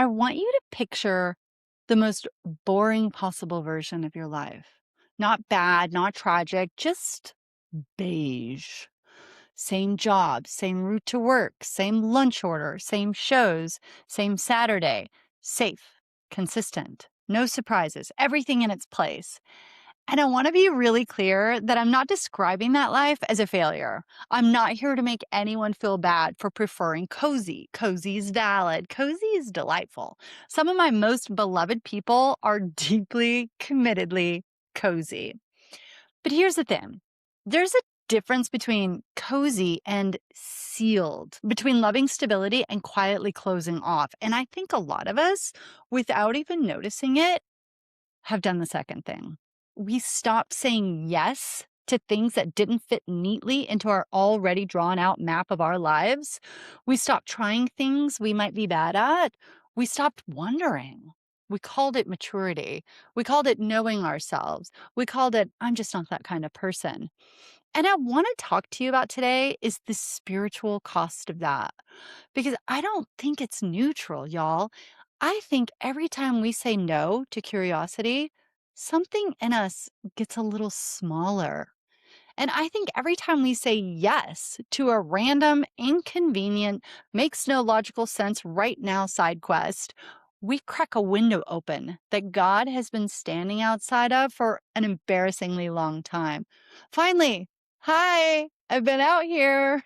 I want you to picture the most boring possible version of your life. Not bad, not tragic, just beige. Same job, same route to work, same lunch order, same shows, same Saturday. Safe, consistent, no surprises, everything in its place. And I want to be really clear that I'm not describing that life as a failure. I'm not here to make anyone feel bad for preferring cozy. Cozy is valid. Cozy is delightful. Some of my most beloved people are deeply, committedly cozy. But here's the thing. There's a difference between cozy and sealed, between loving stability and quietly closing off. And I think a lot of us, without even noticing it, have done the second thing. We stopped saying yes to things that didn't fit neatly into our already drawn out map of our lives. We stopped trying things we might be bad at. We stopped wondering. We called it maturity. We called it knowing ourselves. We called it, I'm just not that kind of person. And I want to talk to you about today is the spiritual cost of that. Because I don't think it's neutral, y'all. I think every time we say no to curiosity, something in us gets a little smaller. And I think every time we say yes to a random, inconvenient, makes no logical sense right now side quest, we crack a window open that God has been standing outside of for an embarrassingly long time. Finally, hi, I've been out here.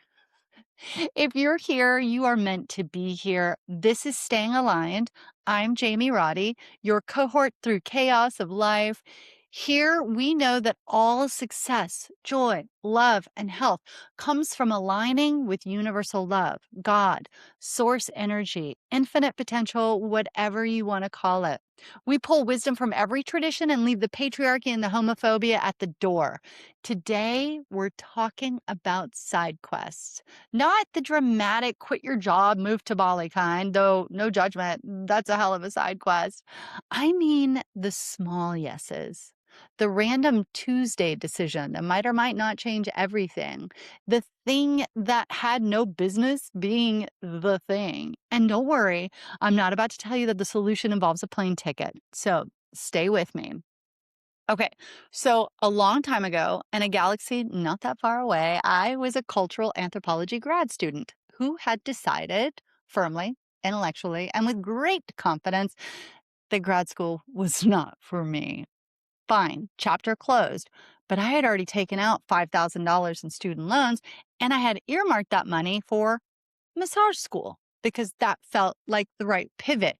If you're here, you are meant to be here. This is Staying Aligned. I'm Jamie Roddy, your cohort through chaos of life. Here, we know that all success, joy, love, and health comes from aligning with universal love, God, source energy, infinite potential, whatever you want to call it. We pull wisdom from every tradition and leave the patriarchy and the homophobia at the door. Today, we're talking about side quests. Not the dramatic quit your job, move to Bali kind, though no judgment, that's a hell of a side quest. I mean the small yeses. The random Tuesday decision that might or might not change everything. The thing that had no business being the thing. And don't worry, I'm not about to tell you that the solution involves a plane ticket. So stay with me. Okay, so a long time ago, in a galaxy not that far away, I was a cultural anthropology grad student who had decided firmly, intellectually, and with great confidence that grad school was not for me. Fine, chapter closed. But I had already taken out $5,000 in student loans, and I had earmarked that money for massage school because that felt like the right pivot.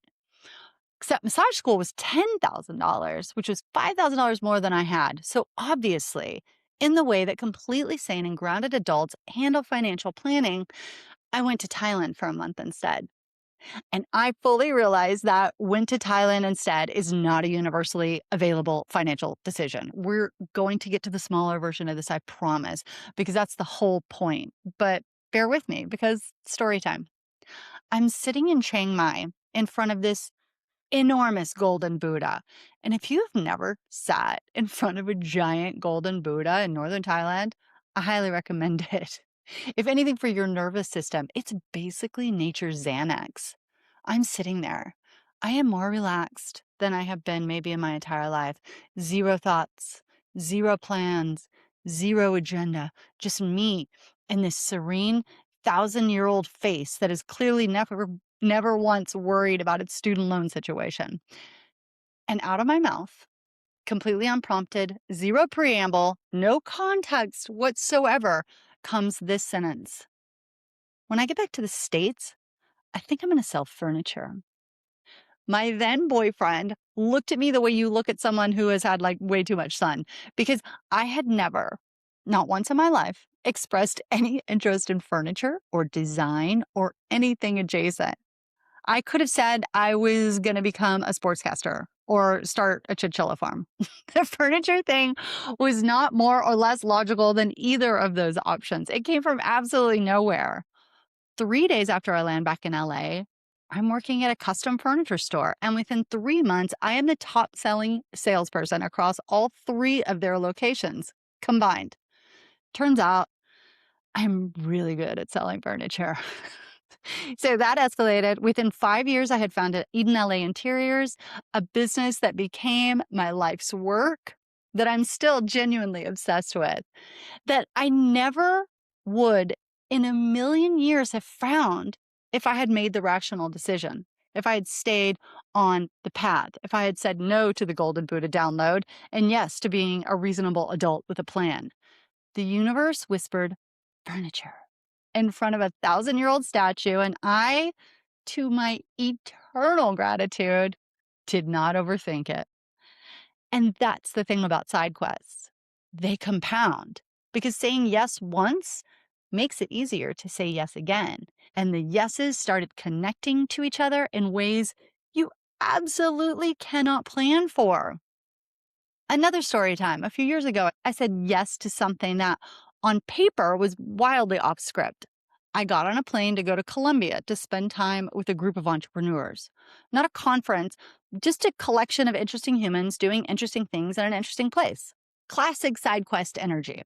Except massage school was $10,000, which was $5,000 more than I had. So obviously, in the way that completely sane and grounded adults handle financial planning, I went to Thailand for a month instead. And I fully realize that went to Thailand instead is not a universally available financial decision. We're going to get to the smaller version of this, I promise, because that's the whole point. But bear with me because story time. I'm sitting in Chiang Mai in front of this enormous golden Buddha. And if you've never sat in front of a giant golden Buddha in northern Thailand, I highly recommend it. If anything for your nervous system, it's basically nature's Xanax. I'm sitting there. I am more relaxed than I have been maybe in my entire life. Zero thoughts, zero plans, zero agenda, just me and this serene 1,000-year-old face that is clearly never once worried about its student loan situation. And out of my mouth, completely unprompted, zero preamble, no context whatsoever, comes this sentence. When I get back to the States, I think I'm going to sell furniture. My then boyfriend looked at me the way you look at someone who has had like way too much sun, because I had never, not once in my life, expressed any interest in furniture or design or anything adjacent. I could have said I was going to become a sportscaster or start a chinchilla farm. The furniture thing was not more or less logical than either of those options. It came from absolutely nowhere. 3 days after I land back in LA, I'm working at a custom furniture store. And within 3 months, I am the top selling salesperson across all three of their locations combined. Turns out I'm really good at selling furniture. So that escalated. Within 5 years, I had founded Eden LA Interiors, a business that became my life's work that I'm still genuinely obsessed with, that I never would in a million years have found if I had made the rational decision, if I had stayed on the path, if I had said no to the Golden Buddha download and yes to being a reasonable adult with a plan. The universe whispered furniture in front of a 1,000-year-old statue, and I, to my eternal gratitude, did not overthink it. And that's the thing about side quests. They compound because saying yes once makes it easier to say yes again. And the yeses started connecting to each other in ways you absolutely cannot plan for. Another story time. A few years ago, I said yes to something that on paper was wildly off script. I got on a plane to go to Colombia to spend time with a group of entrepreneurs. Not a conference, just a collection of interesting humans doing interesting things in an interesting place. Classic side quest energy.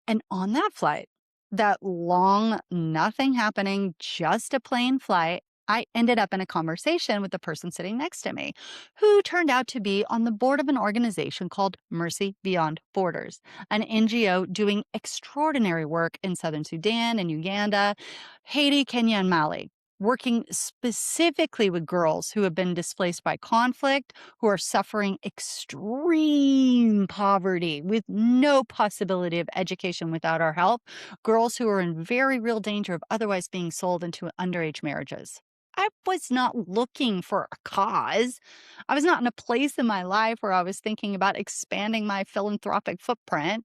And on that flight, that long, nothing happening, just a plain flight, I ended up in a conversation with the person sitting next to me, who turned out to be on the board of an organization called Mercy Beyond Borders, an NGO doing extraordinary work in southern Sudan and Uganda, Haiti, Kenya, and Mali, working specifically with girls who have been displaced by conflict, who are suffering extreme poverty with no possibility of education without our help, girls who are in very real danger of otherwise being sold into underage marriages. I was not looking for a cause. I was not in a place in my life where I was thinking about expanding my philanthropic footprint.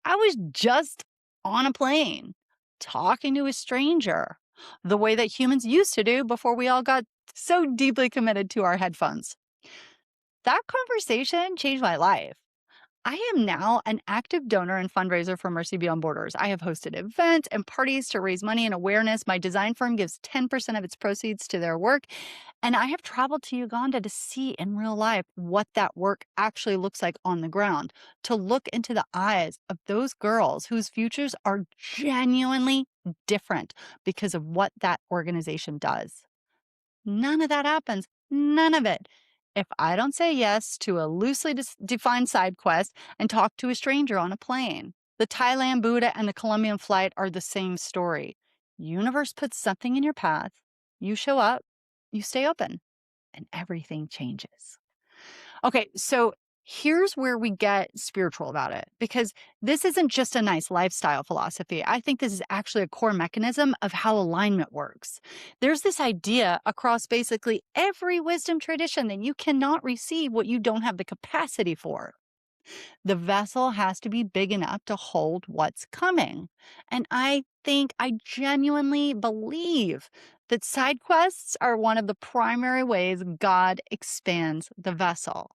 I was just on a plane talking to a stranger the way that humans used to do before we all got so deeply committed to our headphones. That conversation changed my life. I am now an active donor and fundraiser for Mercy Beyond Borders. I have hosted events and parties to raise money and awareness. My design firm gives 10% of its proceeds to their work. And I have traveled to Uganda to see in real life what that work actually looks like on the ground, to look into the eyes of those girls whose futures are genuinely different because of what that organization does. None of that happens. None of it. If I don't say yes to a loosely defined side quest and talk to a stranger on a plane. The Thailand Buddha and the Colombian flight are the same story. Universe puts something in your path. You show up, you stay open, and everything changes. Okay, so here's where we get spiritual about it, because this isn't just a nice lifestyle philosophy. I think this is actually a core mechanism of how alignment works. There's this idea across basically every wisdom tradition that you cannot receive what you don't have the capacity for. The vessel has to be big enough to hold what's coming. And I genuinely believe that side quests are one of the primary ways God expands the vessel.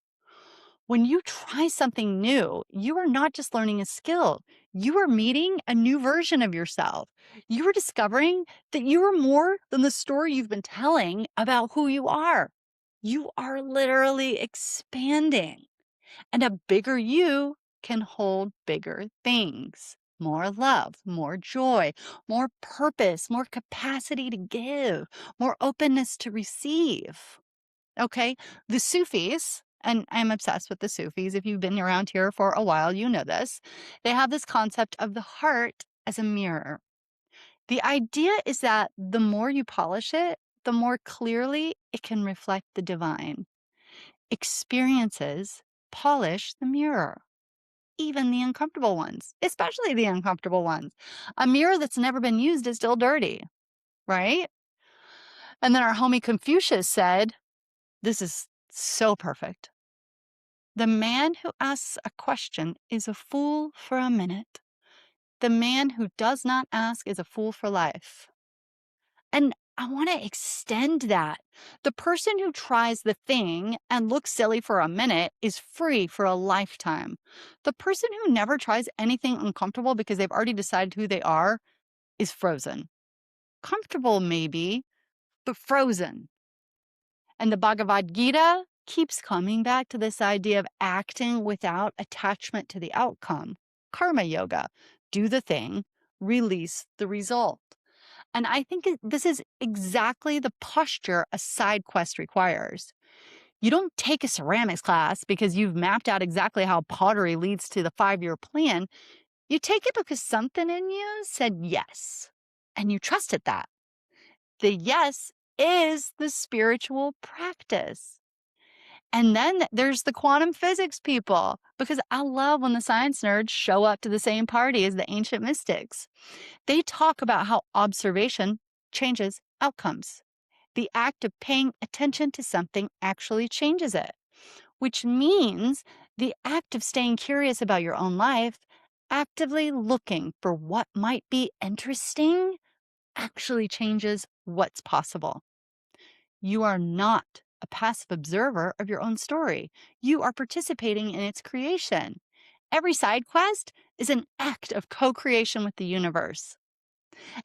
When you try something new, you are not just learning a skill. You are meeting a new version of yourself. You are discovering that you are more than the story you've been telling about who you are. You are literally expanding. And a bigger you can hold bigger things. More love, more joy, more purpose, more capacity to give, more openness to receive. Okay, the Sufis, and I'm obsessed with the Sufis. If you've been around here for a while, you know this. They have this concept of the heart as a mirror. The idea is that the more you polish it, the more clearly it can reflect the divine. Experiences polish the mirror, even the uncomfortable ones, especially the uncomfortable ones. A mirror that's never been used is still dirty, right? And then our homie Confucius said, this is so perfect. The man who asks a question is a fool for a minute. The man who does not ask is a fool for life. And I want to extend that. The person who tries the thing and looks silly for a minute is free for a lifetime. The person who never tries anything uncomfortable because they've already decided who they are is frozen. Comfortable maybe, but frozen. And the Bhagavad Gita keeps coming back to this idea of acting without attachment to the outcome. Karma yoga. Do the thing, release the result. And I think this is exactly the posture a side quest requires. You don't take a ceramics class because you've mapped out exactly how pottery leads to the 5-year plan. You take it because something in you said yes, and you trusted that. The yes is the spiritual practice. And then there's the quantum physics people, because I love when the science nerds show up to the same party as the ancient mystics. They talk about how observation changes outcomes. The act of paying attention to something actually changes it, which means the act of staying curious about your own life, actively looking for what might be interesting, actually changes what's possible. You are not a passive observer of your own story. You are participating in its creation. Every side quest is an act of co creation with the universe.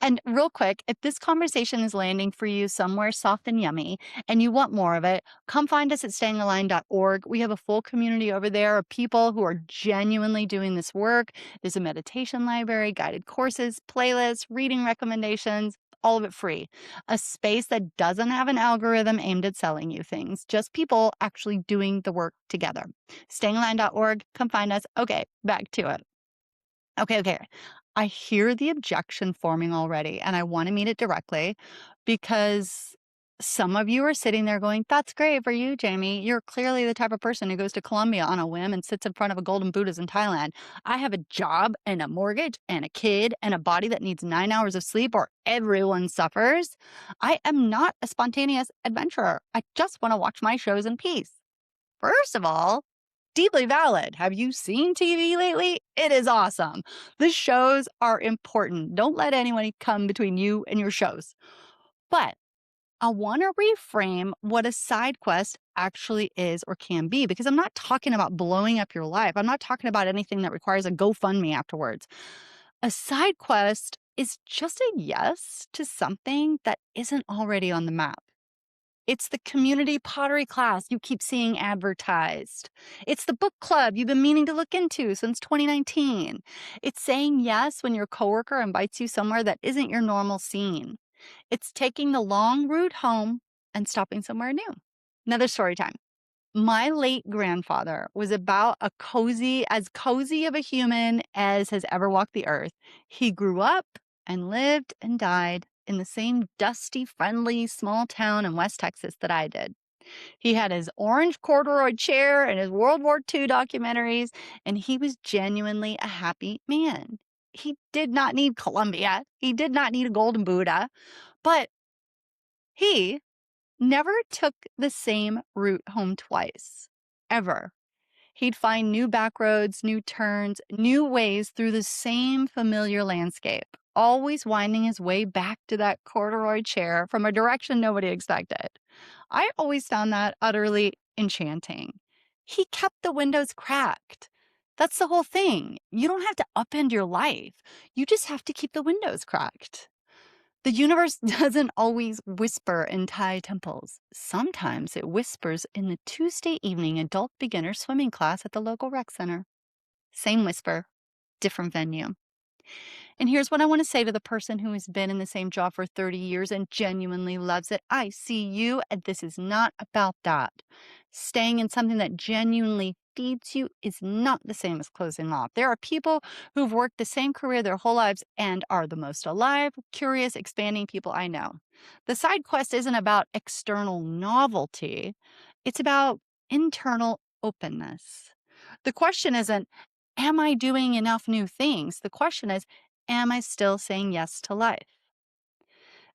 And real quick, if this conversation is landing for you somewhere soft and yummy and you want more of it, come find us at stayingaligned.org. We have a full community over there of people who are genuinely doing this work. There's a meditation library, guided courses, playlists, reading recommendations, all of it free. A space that doesn't have an algorithm aimed at selling you things, just people actually doing the work together. Stayingaligned.org. Come find us. Okay, back to it. Okay. I hear the objection forming already, and I want to meet it directly because some of you are sitting there going, "That's great for you, Jamie. You're clearly the type of person who goes to Colombia on a whim and sits in front of a golden Buddhas in Thailand. I have a job and a mortgage and a kid and a body that needs 9 hours of sleep, or everyone suffers. I am not a spontaneous adventurer. I just want to watch my shows in peace." First of all, deeply valid. Have you seen TV lately? It is awesome. The shows are important. Don't let anyone come between you and your shows. But I want to reframe what a side quest actually is or can be, because I'm not talking about blowing up your life. I'm not talking about anything that requires a GoFundMe afterwards. A side quest is just a yes to something that isn't already on the map. It's the community pottery class you keep seeing advertised. It's the book club you've been meaning to look into since 2019. It's saying yes when your coworker invites you somewhere that isn't your normal scene. It's taking the long route home and stopping somewhere new. Another story time. My late grandfather was about as cozy of a human as has ever walked the earth. He grew up and lived and died in the same dusty, friendly, small town in West Texas that I did. He had his orange corduroy chair and his World War II documentaries, and he was genuinely a happy man. He did not need Colombia. He did not need a golden Buddha, but he never took the same route home twice, ever. He'd find new back roads, new turns, new ways through the same familiar landscape, always winding his way back to that corduroy chair from a direction nobody expected. I always found that utterly enchanting. He kept the windows cracked. That's the whole thing. You don't have to upend your life. You just have to keep the windows cracked. The universe doesn't always whisper in Thai temples. Sometimes it whispers in the Tuesday evening adult beginner swimming class at the local rec center. Same whisper, different venue. And here's what I want to say to the person who has been in the same job for 30 years and genuinely loves it. I see you, and this is not about that. Staying in something that genuinely feeds you is not the same as closing off. There are people who've worked the same career their whole lives and are the most alive, curious, expanding people I know. The side quest isn't about external novelty, it's about internal openness. The question isn't, am I doing enough new things? The question is, am I still saying yes to life?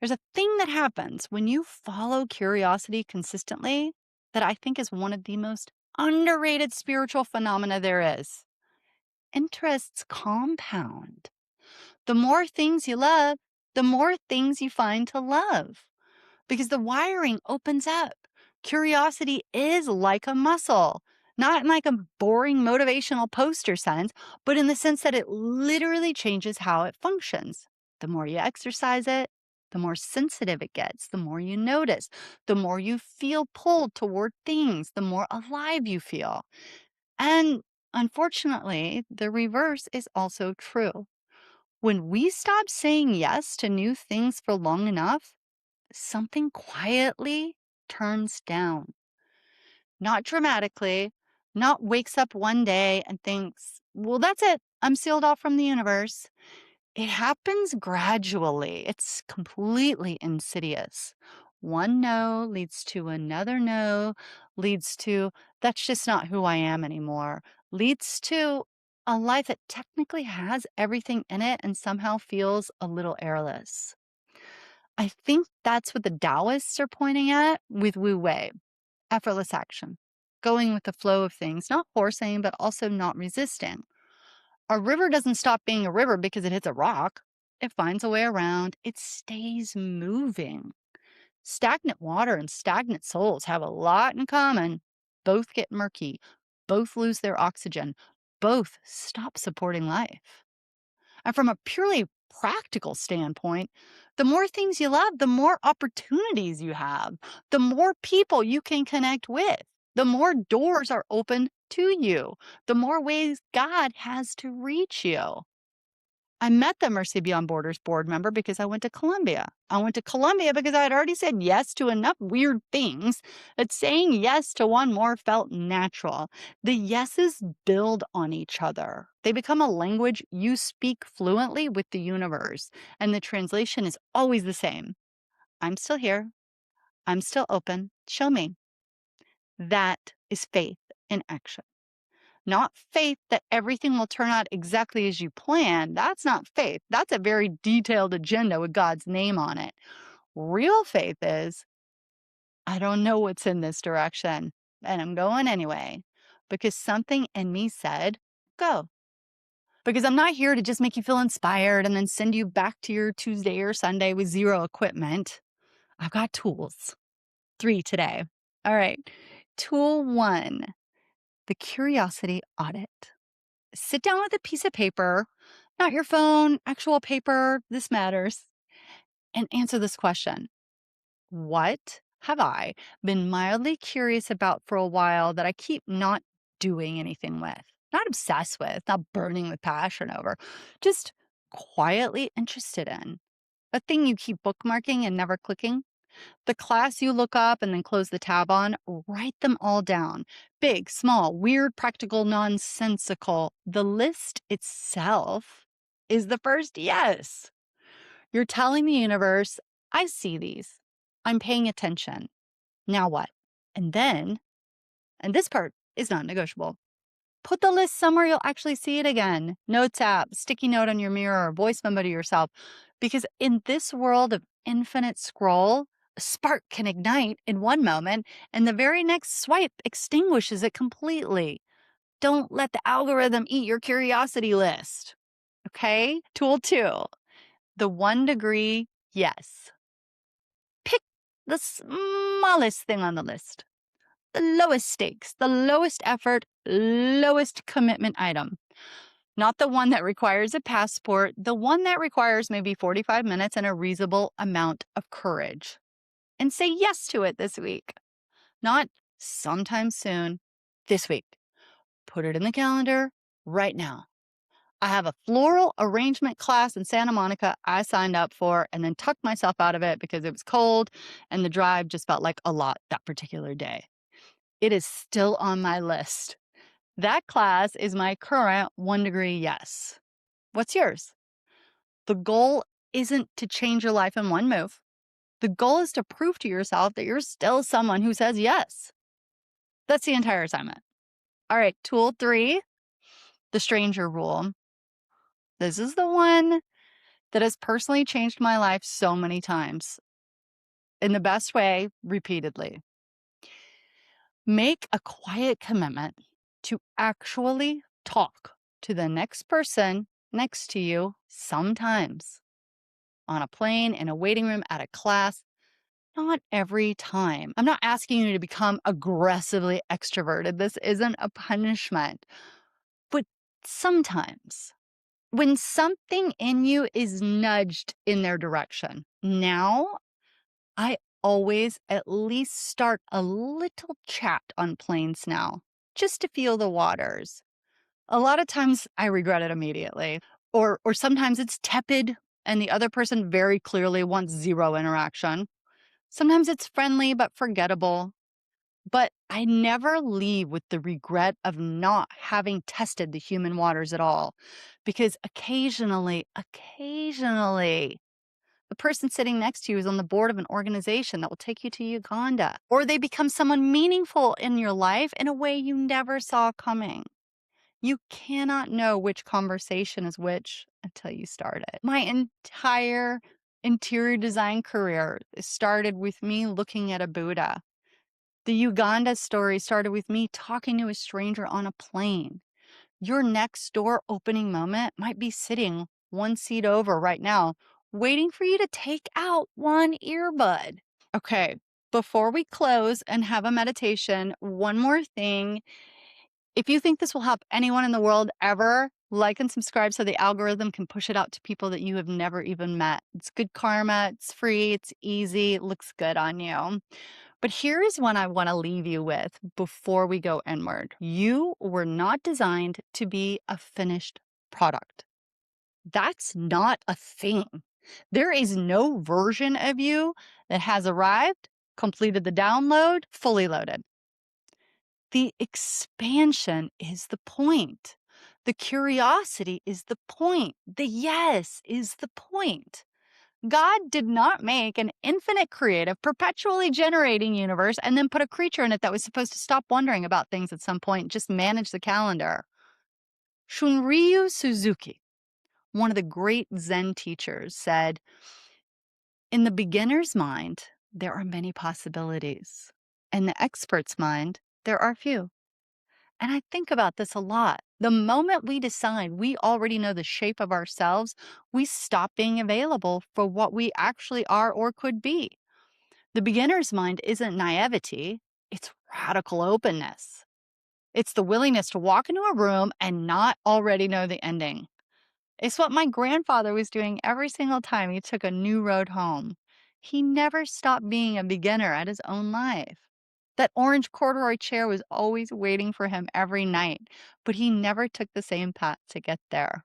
There's a thing that happens when you follow curiosity consistently that I think is one of the most underrated spiritual phenomena there is. Interests compound. The more things you love, the more things you find to love because the wiring opens up. Curiosity is like a muscle, not in like a boring motivational poster sense, but in the sense that it literally changes how it functions. The more you exercise it, the more sensitive it gets, the more you notice, the more you feel pulled toward things, the more alive you feel. And unfortunately, the reverse is also true. When we stop saying yes to new things for long enough, something quietly turns down. Not dramatically, not wakes up one day and thinks, well, that's it. I'm sealed off from the universe. It happens gradually. It's completely insidious. One no leads to another no, leads to, that's just not who I am anymore, leads to a life that technically has everything in it and somehow feels a little airless. I think that's what the Taoists are pointing at with Wu Wei, effortless action, going with the flow of things, not forcing, but also not resisting. A river doesn't stop being a river because it hits a rock. It finds a way around. It stays moving. Stagnant water and stagnant souls have a lot in common. Both get murky. Both lose their oxygen. Both stop supporting life. And from a purely practical standpoint, the more things you love, the more opportunities you have, the more people you can connect with, the more doors are open to you, the more ways God has to reach you. I met the Mercy Beyond Borders board member because I went to Colombia. I went to Colombia because I had already said yes to enough weird things that saying yes to one more felt natural. The yeses build on each other. They become a language you speak fluently with the universe, and the translation is always the same. I'm still here. I'm still open. Show me. That is faith in action. Not faith that everything will turn out exactly as you plan. That's not faith. That's a very detailed agenda with God's name on it. Real faith is, I don't know what's in this direction, and I'm going anyway because something in me said, go. Because I'm not here to just make you feel inspired and then send you back to your Tuesday or Sunday with zero equipment. I've got tools. 3 today. All right. Tool 1, the curiosity audit. Sit down with a piece of paper, not your phone, actual paper, this matters, and answer this question. What have I been mildly curious about for a while that I keep not doing anything with? Not obsessed with, not burning with passion over, just quietly interested in. A thing you keep bookmarking and never clicking? The class you look up and then close the tab on, write them all down. Big, small, weird, practical, nonsensical. The list itself is the first yes. You're telling the universe, I see these. I'm paying attention. Now what? And then, and this part is not negotiable. Put the list somewhere you'll actually see it again. Notes app, sticky note on your mirror, voice memo to yourself. Because in this world of infinite scroll, a spark can ignite in one moment and the very next swipe extinguishes it completely. Don't let the algorithm eat your curiosity list. Okay? Tool 2, the 1 degree yes. Pick the smallest thing on the list. The lowest stakes, the lowest effort, lowest commitment item. Not the one that requires a passport, the one that requires maybe 45 minutes and a reasonable amount of courage. And say yes to it this week. Not sometime soon, this week. Put it in the calendar right now. I have a floral arrangement class in Santa Monica I signed up for and then tucked myself out of it because it was cold and the drive just felt like a lot that particular day. It is still on my list. That class is my current 1 degree yes. What's yours? The goal isn't to change your life in one move. The goal is to prove to yourself that you're still someone who says yes. That's the entire assignment. All right, tool 3, the stranger rule. This is the one that has personally changed my life so many times. In the best way, repeatedly. Make a quiet commitment to actually talk to the next person next to you sometimes. On a plane, in a waiting room, at a class. Not every time. I'm not asking you to become aggressively extroverted. This isn't a punishment. But sometimes, when something in you is nudged in their direction, now I always at least start a little chat on planes now, just to feel the waters. A lot of times I regret it immediately. Or sometimes it's tepid and the other person very clearly wants zero interaction. Sometimes it's friendly but forgettable. But I never leave with the regret of not having tested the human waters at all. Because occasionally, the person sitting next to you is on the board of an organization that will take you to Uganda, or they become someone meaningful in your life in a way you never saw coming. You cannot know which conversation is which until you start it. My entire interior design career started with me looking at a Buddha. The Uganda story started with me talking to a stranger on a plane. Your next door opening moment might be sitting one seat over right now, waiting for you to take out one earbud. Okay, before we close and have a meditation, one more thing. If you think this will help anyone in the world ever, like and subscribe so the algorithm can push it out to people that you have never even met. It's good karma, it's free, it's easy, it looks good on you. But here is one I want to leave you with before we go inward. You were not designed to be a finished product. That's not a thing. There is no version of you that has arrived, completed the download, fully loaded. The expansion is the point. The curiosity is the point. The yes is the point. God did not make an infinite creative, perpetually generating universe and then put a creature in it that was supposed to stop wondering about things at some point, just manage the calendar. Shunryu Suzuki, one of the great Zen teachers, said, "In the beginner's mind, there are many possibilities. In the expert's mind, there are few." And I think about this a lot. The moment we decide we already know the shape of ourselves, we stop being available for what we actually are or could be. The beginner's mind isn't naivety, it's radical openness. It's the willingness to walk into a room and not already know the ending. It's what my grandfather was doing every single time he took a new road home. He never stopped being a beginner at his own life. That orange corduroy chair was always waiting for him every night, but he never took the same path to get there.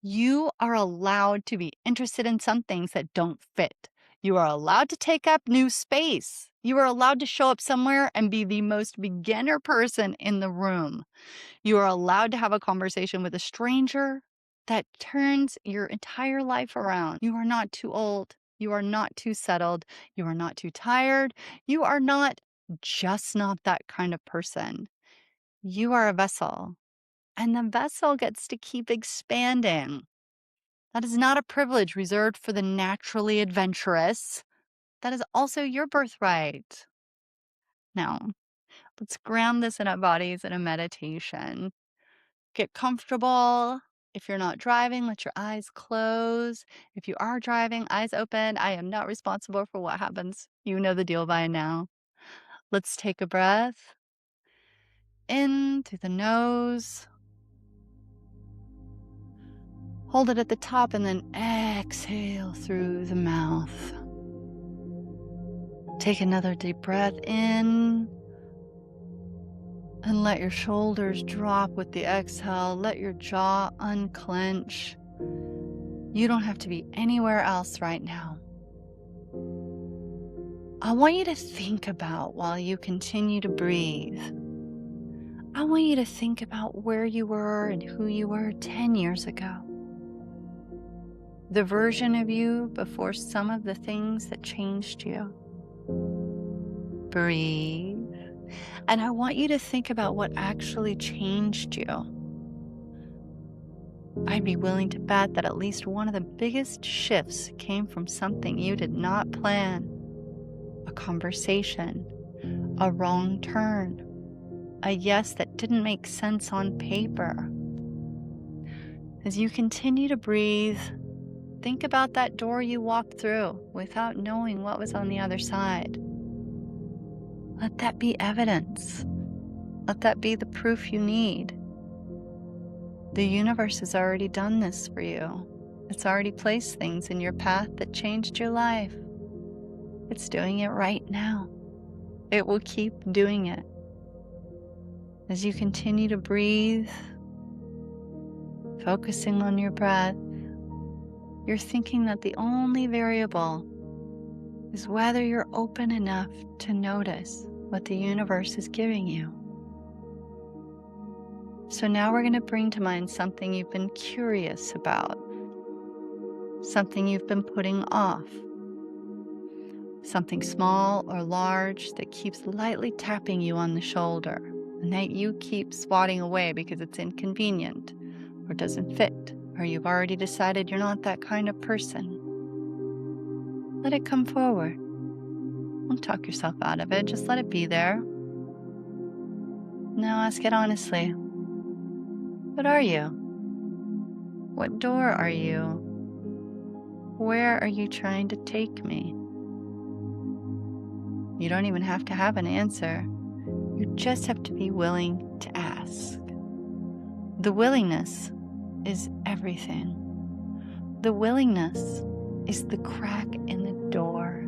You are allowed to be interested in some things that don't fit. You are allowed to take up new space. You are allowed to show up somewhere and be the most beginner person in the room. You are allowed to have a conversation with a stranger that turns your entire life around. You are not too old. You are not too settled. You are not too tired. You are just not that kind of person. You are a vessel, and the vessel gets to keep expanding. That is not a privilege reserved for the naturally adventurous. That is also your birthright. Now, let's ground this in our bodies in a meditation. Get comfortable. If you're not driving, let your eyes close. If you are driving, eyes open. I am not responsible for what happens. You know the deal by now. Let's take a breath in through the nose. Hold it at the top and then exhale through the mouth. Take another deep breath in and let your shoulders drop with the exhale. Let your jaw unclench. You don't have to be anywhere else right now. I want you to think about, while you continue to breathe, I want you to think about where you were and who you were 10 years ago. The version of you before some of the things that changed you. Breathe. And I want you to think about what actually changed you. I'd be willing to bet that at least one of the biggest shifts came from something you did not plan. A conversation, a wrong turn, a yes that didn't make sense on paper. As you continue to breathe, think about that door you walked through without knowing what was on the other side. Let that be evidence. Let that be the proof you need. The universe has already done this for you. It's already placed things in your path that changed your life. It's doing it right now. It will keep doing it. As you continue to breathe, focusing on your breath, you're thinking that the only variable is whether you're open enough to notice what the universe is giving you. So now we're going to bring to mind something you've been curious about, something you've been putting off, something small or large that keeps lightly tapping you on the shoulder and that you keep swatting away because it's inconvenient or doesn't fit, or you've already decided you're not that kind of person. Let it come forward. Don't talk yourself out of it. Just let it be there. Now ask it honestly. What are you? What door are you? Where are you trying to take me? You don't even have to have an answer. You just have to be willing to ask. The willingness is everything. The willingness is the crack in the door.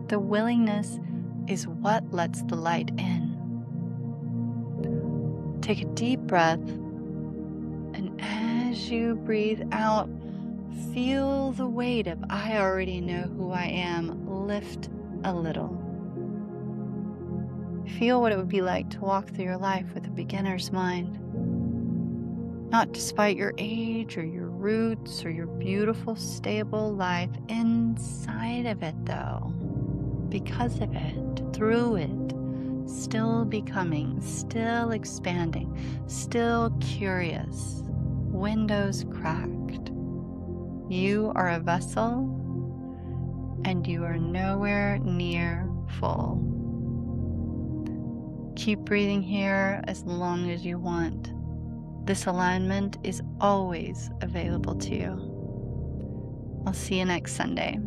The willingness is what lets the light in. Take a deep breath, and as you breathe out, feel the weight of "I already know who I am" lift a little. Feel what it would be like to walk through your life with a beginner's mind. Not despite your age or your roots or your beautiful, stable life. Inside of it, though. Because of it, through it, still becoming, still expanding, still curious, windows cracked. You are a vessel, and you are nowhere near full. Keep breathing here as long as you want. This alignment is always available to you. I'll see you next Sunday.